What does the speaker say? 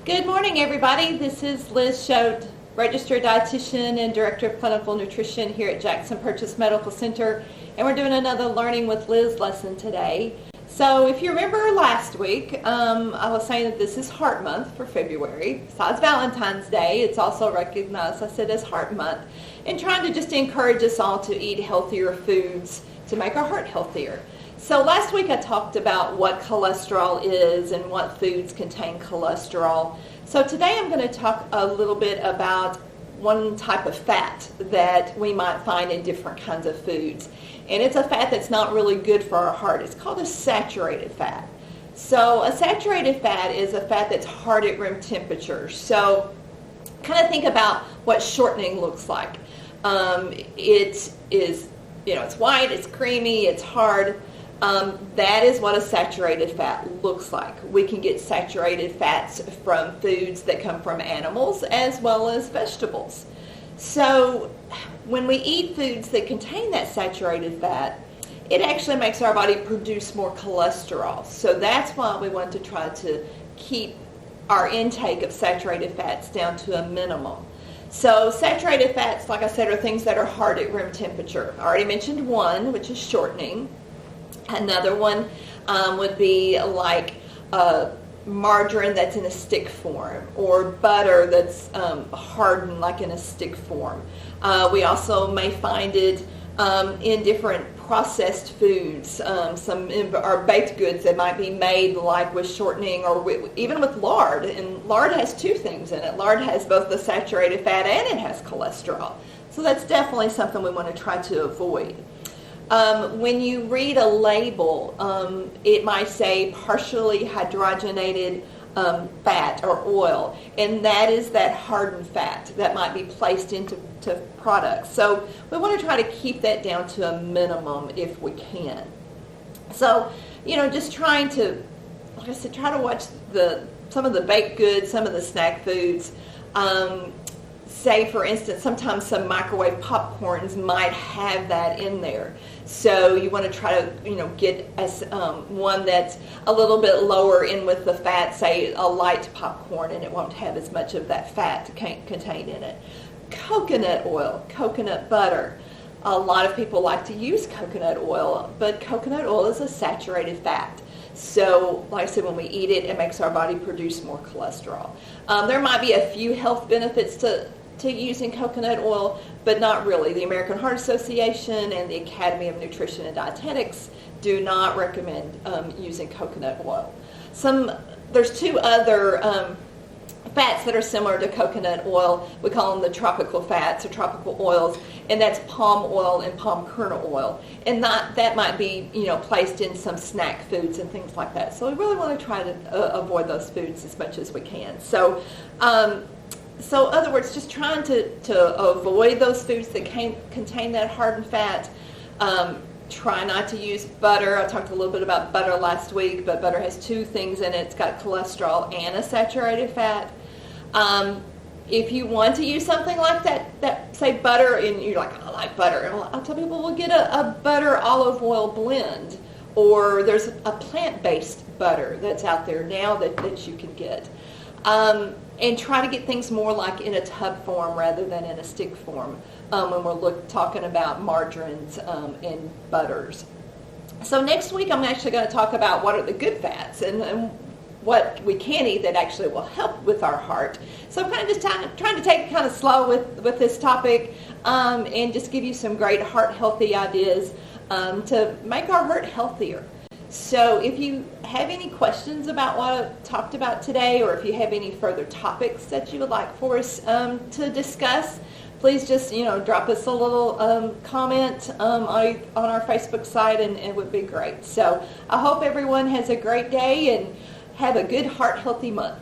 Good morning, everybody. This is Liz Schode, registered dietitian and director of clinical nutrition here at Jackson Purchase Medical Center, and we're doing another Learning with Liz lesson today. So if you remember last week, I was saying that this is Heart Month for February. Besides Valentine's Day, it's also recognized, I said, as Heart Month, and trying to just encourage us all to eat healthier foods to make our heart healthier. So last week I talked about what cholesterol is and what foods contain cholesterol. So today I'm going to talk a little bit about one type of fat that we might find in different kinds of foods. And it's a fat that's not really good for our heart. It's called a saturated fat. So a saturated fat is a fat that's hard at room temperature. So kind of think about what shortening looks like. It is, it's white, it's creamy, it's hard. That is what a saturated fat looks like. We can get saturated fats from foods that come from animals as well as vegetables. So when we eat foods that contain that saturated fat, it actually makes our body produce more cholesterol. So that's why we want to try to keep our intake of saturated fats down to a minimum. So saturated fats, like I said, are things that are hard at room temperature. I already mentioned one, which is shortening. Another one would be like margarine that's in a stick form, or butter that's hardened like in a stick form. We also may find it in different processed foods, some are baked goods that might be made like with shortening, or even with lard. And lard has two things in it. Lard has both the saturated fat and it has cholesterol. So that's definitely something we want to try to avoid. When you read a label, it might say partially hydrogenated fat or oil, and that is that hardened fat that might be placed into products. So we want to try to keep that down to a minimum if we can. So, just trying to, like I said, try to watch some of the baked goods, some of the snack foods. Say, for instance, sometimes some microwave popcorns might have that in there. So you want to try to, get one that's a little bit lower in with the fat, say a light popcorn, and it won't have as much of that fat contained in it. Coconut oil, coconut butter. A lot of people like to use coconut oil, but coconut oil is a saturated fat. So, like I said, when we eat it, it makes our body produce more cholesterol. There might be a few health benefits to using coconut oil, but not really. The American Heart Association and the Academy of Nutrition and Dietetics do not recommend using coconut oil. There's two other fats that are similar to coconut oil. We call them the tropical fats or tropical oils, and that's palm oil and palm kernel oil. And that might be, placed in some snack foods and things like that. So we really want to try to avoid those foods as much as we can. So, in other words, just trying to avoid those foods that contain that hardened fat. Try not to use butter. I talked a little bit about butter last week, but butter has two things in it. It's got cholesterol and a saturated fat. If you want to use something like that say butter, and you're like, I like butter, I'll tell people, we'll get a butter olive oil blend, or there's a plant-based butter that's out there now that you can get. And try to get things more like in a tub form rather than in a stick form when we're talking about margarines and butters. So next week I'm actually going to talk about what are the good fats and what we can eat that actually will help with our heart. So I'm kind of just trying to take it kind of slow with this topic and just give you some great heart healthy ideas to make our heart healthier. So if you have any questions about what I talked about today, or if you have any further topics that you would like for us to discuss, please just drop us a little comment on our Facebook site, and it would be great. So I hope everyone has a great day and have a good heart healthy month.